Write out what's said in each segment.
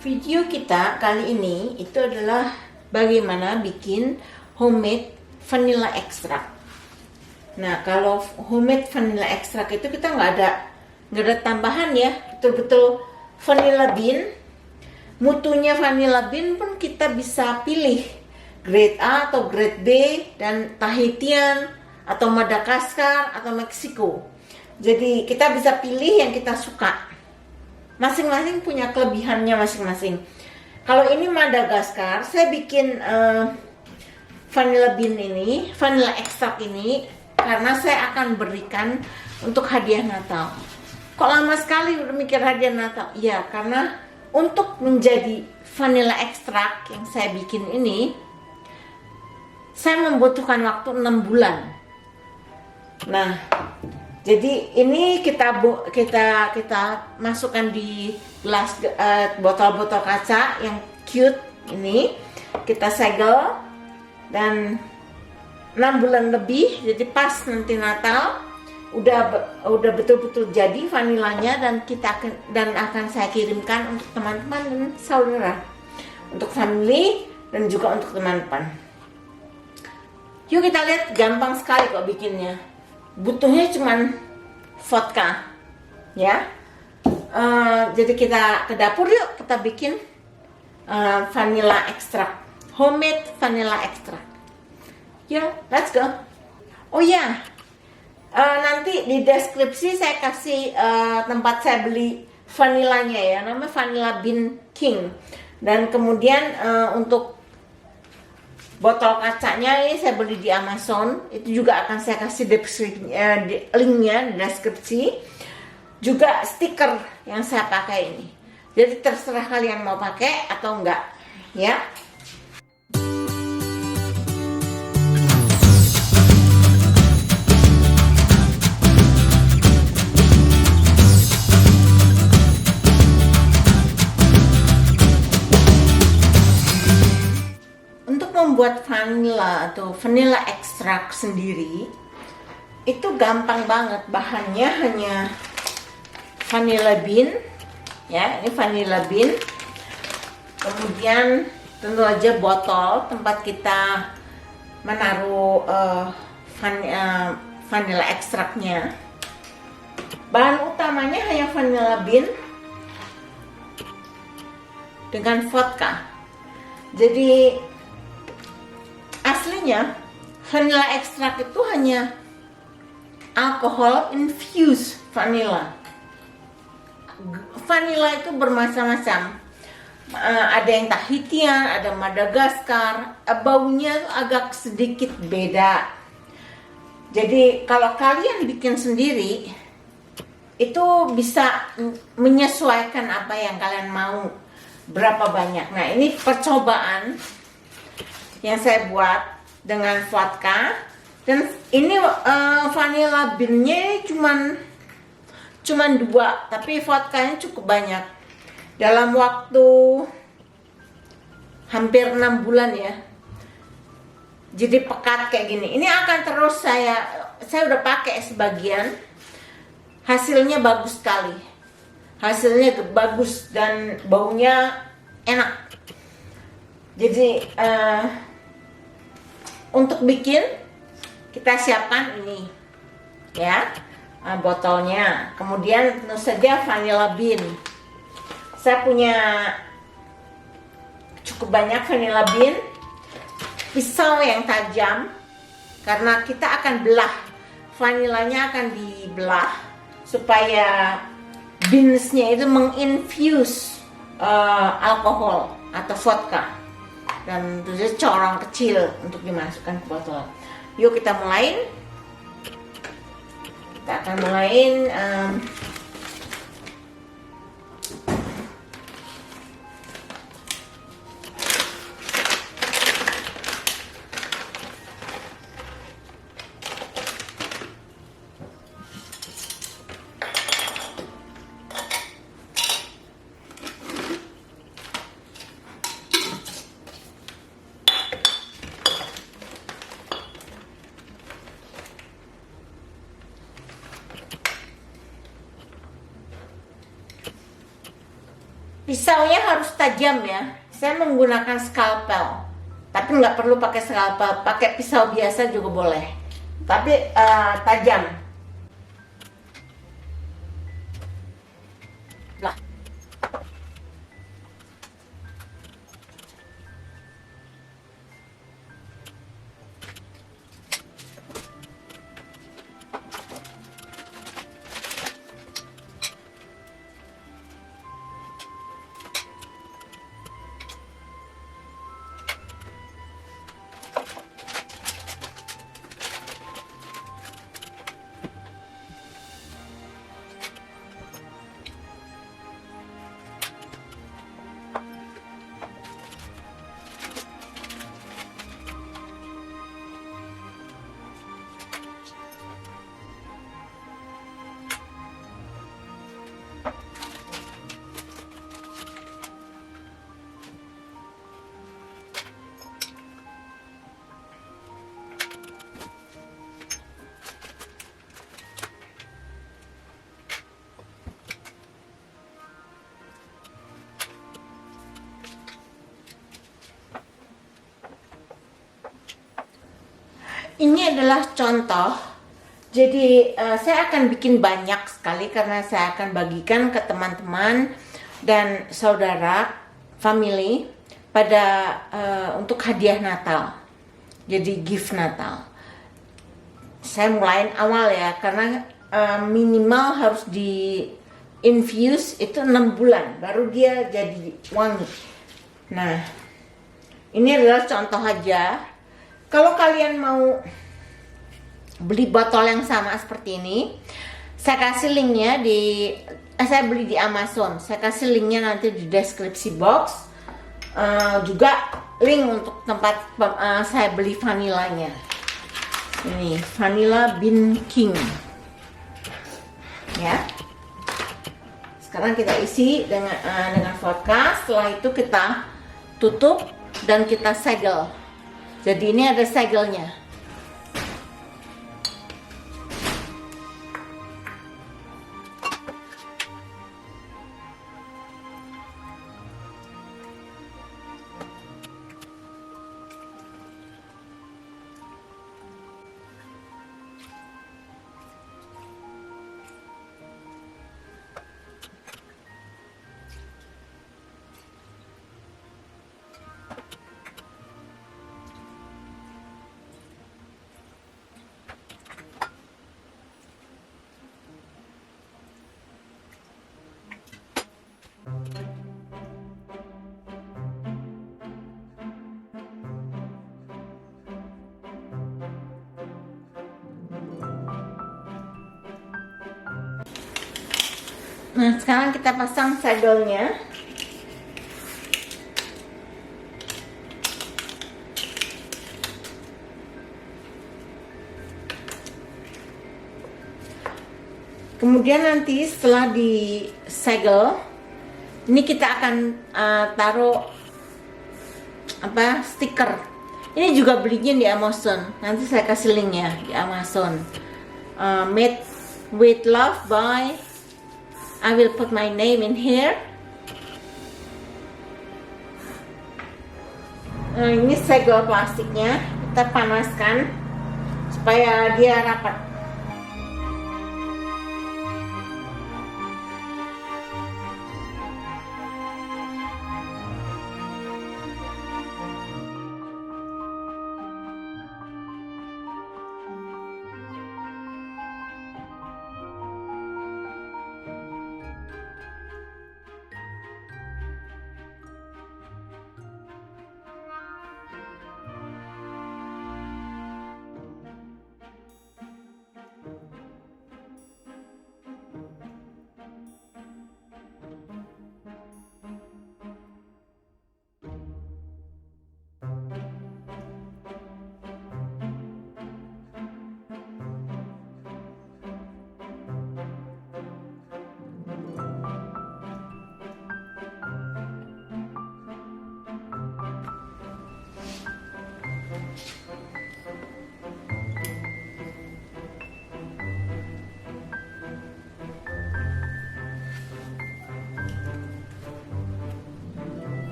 Video kita kali ini itu adalah bagaimana bikin homemade vanilla extract. Nah, kalau homemade vanilla extract itu kita nggak ada tambahan ya, betul-betul vanilla bean. Mutunya vanilla bean pun kita bisa pilih grade A atau grade B, dan Tahitian atau Madagaskar atau Meksiko. Jadi kita bisa pilih yang kita suka. Masing-masing punya kelebihannya masing-masing. Kalau ini Madagaskar, saya bikin vanilla bean ini, vanilla extract ini, karena saya akan berikan untuk hadiah Natal. Kok lama sekali udah mikir hadiah Natal? Ya, karena untuk menjadi vanilla extract yang saya bikin ini, saya membutuhkan waktu 6 bulan. Nah, jadi ini kita masukkan di gelas botol-botol kaca yang cute ini, kita segel, dan 6 bulan lebih, jadi pas nanti Natal udah betul-betul jadi vanilanya, dan akan saya kirimkan untuk teman-teman dan saudara, untuk family dan juga untuk teman-teman. Yuk kita lihat, gampang sekali kok bikinnya. Butuhnya cuman vodka, ya. Jadi kita ke dapur yuk, kita bikin vanilla extract, homemade vanilla extract. Ya, let's go. Oh ya, nanti di deskripsi saya kasih tempat saya beli vanilanya ya, namanya Vanilla Bean King. Dan kemudian untuk botol kacanya ini saya beli di Amazon, itu juga akan saya kasih linknya di deskripsi. Juga stiker yang saya pakai ini. Jadi terserah kalian mau pakai atau enggak, ya. Membuat vanilla atau vanilla extract sendiri itu gampang banget. Bahannya hanya vanilla bean, ya, ini vanilla bean. Kemudian tentu aja botol tempat kita menaruh vanilla extractnya. Bahan utamanya hanya vanilla bean dengan vodka. Jadi aslinya vanilla extract itu hanya alkohol infused vanilla. Vanilla itu bermacam-macam. Ada yang Tahitian, ada Madagaskar. Baunya agak sedikit beda. Jadi kalau kalian bikin sendiri, itu bisa menyesuaikan apa yang kalian mau, berapa banyak. Nah, ini percobaan yang saya buat dengan vodka, dan ini vanilla bean-nya cuman 2, tapi vodkanya cukup banyak. Dalam waktu hampir 6 bulan ya, jadi pekat kayak gini. Ini akan terus saya udah pakai sebagian. Hasilnya bagus sekali, hasilnya bagus dan baunya enak. Jadi untuk bikin, kita siapkan ini ya, botolnya. Kemudian tentu saja vanilla bean. Saya punya cukup banyak vanilla bean. Pisau yang tajam, karena kita akan belah, vanilanya akan dibelah supaya beansnya itu menginfuse alkohol atau vodka. Dan terus corong kecil untuk dimasukkan ke botol. Yuk kita mulai. Kita akan mulai Pisaunya harus tajam ya. Saya menggunakan scalpel, tapi nggak perlu pakai scalpel, pakai pisau biasa juga boleh. Tapi tajam. Lah. Ini adalah contoh. Jadi saya akan bikin banyak sekali karena saya akan bagikan ke teman-teman dan saudara, family pada untuk hadiah Natal. Jadi gift Natal. Saya mulai awal ya karena minimal harus di infuse itu 6 bulan baru dia jadi wangi. Nah, ini adalah contoh aja. Kalau kalian mau beli botol yang sama seperti ini, saya kasih linknya saya beli di Amazon. Saya kasih linknya nanti di deskripsi box. Juga link untuk tempat saya beli vanilanya. Ini Vanilla Bean King. Ya. Sekarang kita isi dengan vodka. Setelah itu kita tutup dan kita segel. Jadi ini ada segelnya. Nah, sekarang kita pasang segelnya. Kemudian nanti setelah disegel, ini kita akan taruh stiker. Ini juga belinya di Amazon. Nanti saya kasih linknya di Amazon. Made with love by. I will put my name in here. Ini segel plastiknya kita panaskan supaya dia rapat.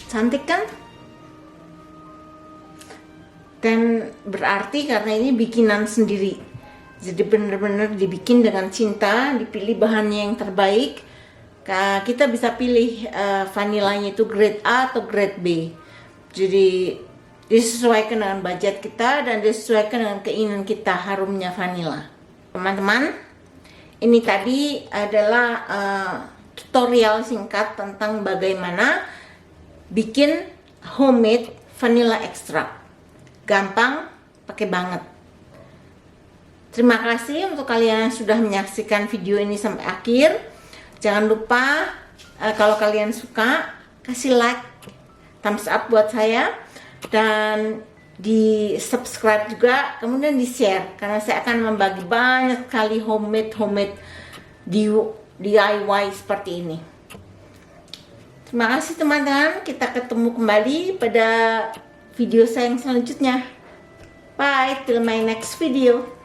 Cantik kan? Dan berarti karena ini bikinan sendiri, jadi benar-benar dibikin dengan cinta, dipilih bahannya yang terbaik. Kita bisa pilih vanilanya itu grade A atau grade B. Jadi disesuaikan dengan budget kita dan disesuaikan dengan keinginan kita harumnya vanila. Teman-teman, ini tadi adalah tutorial singkat tentang bagaimana bikin homemade vanilla extract. Gampang, pakai banget. Terima kasih untuk kalian yang sudah menyaksikan video ini sampai akhir. Jangan lupa kalau kalian suka, kasih like, thumbs up buat saya, dan di subscribe juga, kemudian di share, karena saya akan membagi banyak sekali homemade DIY seperti ini. Terima kasih teman-teman, kita ketemu kembali pada video saya yang selanjutnya. Bye, till my next video.